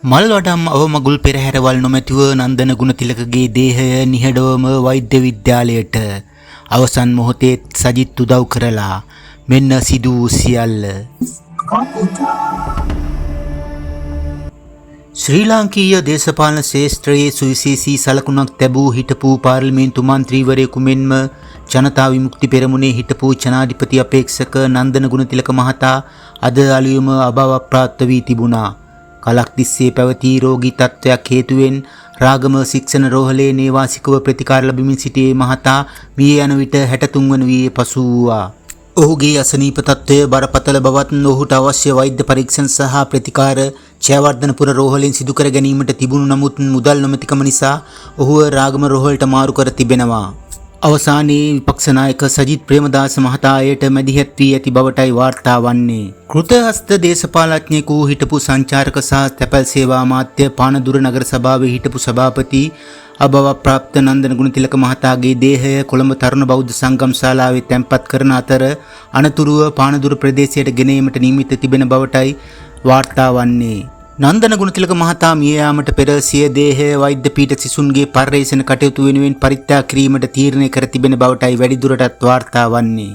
මල්වඩම් අවමගුල් පෙරහැරවල් නොමැතිව නන්දන ගුණතිලකගේ දේහය නිහඬවම වෛද්‍ය විද්‍යාලයට අවසන් මොහොතේ සජිත් උදව් කරලා මෙන්න සිදු වූ සියල්ල. ශ්‍රී ලාංකීය දේශපාලන ශාස්ත්‍රයේ සුවිශේෂී සලකුණක් තැබූ හිටපු පාර්ලිමේන්තු මන්ත්‍රීවරයෙකු මෙන්ම ජනතා විමුක්ති පෙරමුණේ හිටපු ජනාධිපති අපේක්ෂක නන්දන ගුණතිලක මහතා අද අලුයම අභාවප්‍රාප්ත වී තිබුණා. කලක් තිස්සේ පැවති රෝගී තත්ත්වයක් හේතුවෙන් රාගම ශික්ෂණ රෝහලේ නේවාසිකව ප්‍රතිකාර ලැබමින් සිටියේ මහතා මිය යන විට 63 වන වියේ පසු වූවා. ඔහුගේ අසනීප තත්ත්වය බරපතල බවත් ඔහුට අවශ්‍ය වෛද්‍ය පරීක්ෂණ සහ ප්‍රතිකාර ජයවර්ධනපුර රෝහලෙන් සිදු කර ගැනීමට තිබුණු නමුත් මුදල් නොමැතිකම නිසා ඔහුව රාගම රෝහලට මාරු කර තිබෙනවා. අවසානයේ විපක්ෂ නායක සජිත් ප්‍රේමදාස මහතායට මැදිහත් වී ඇති බවටයි වාර්තා වන්නේ. කෘතහස්ත දේශපාලඥයෙකු හිටපු සංචාරක සහ තැපැල් සේවා අමාත්‍ය පානදුර නගර සභාවේ හිටපු සභාපති අභාවප්‍රාප්ත නන්දන ගුණතිලක මහතාගේ දේහය කොළඹ තරුණ බෞද්ධ සංගම් ශාලාවේ තැන්පත් කරන අතර අනතුරුව පානදුර ප්‍රදේශයට ගෙන ඒමට නියමිත තිබෙන බවටයි වාර්තා වන්නේ. නන්දන ගුණතිලක මහතා මිය යාමට පෙර සිය දේහය වෛද්‍ය පීඨ සිසුන්ගේ පර්යේෂණ කටයුතු වෙනුවෙන් පරිත්‍යාග කිරීමට තීරණය කර තිබෙන බවටයි වැඩිදුරටත් වාර්තා වන්නේ.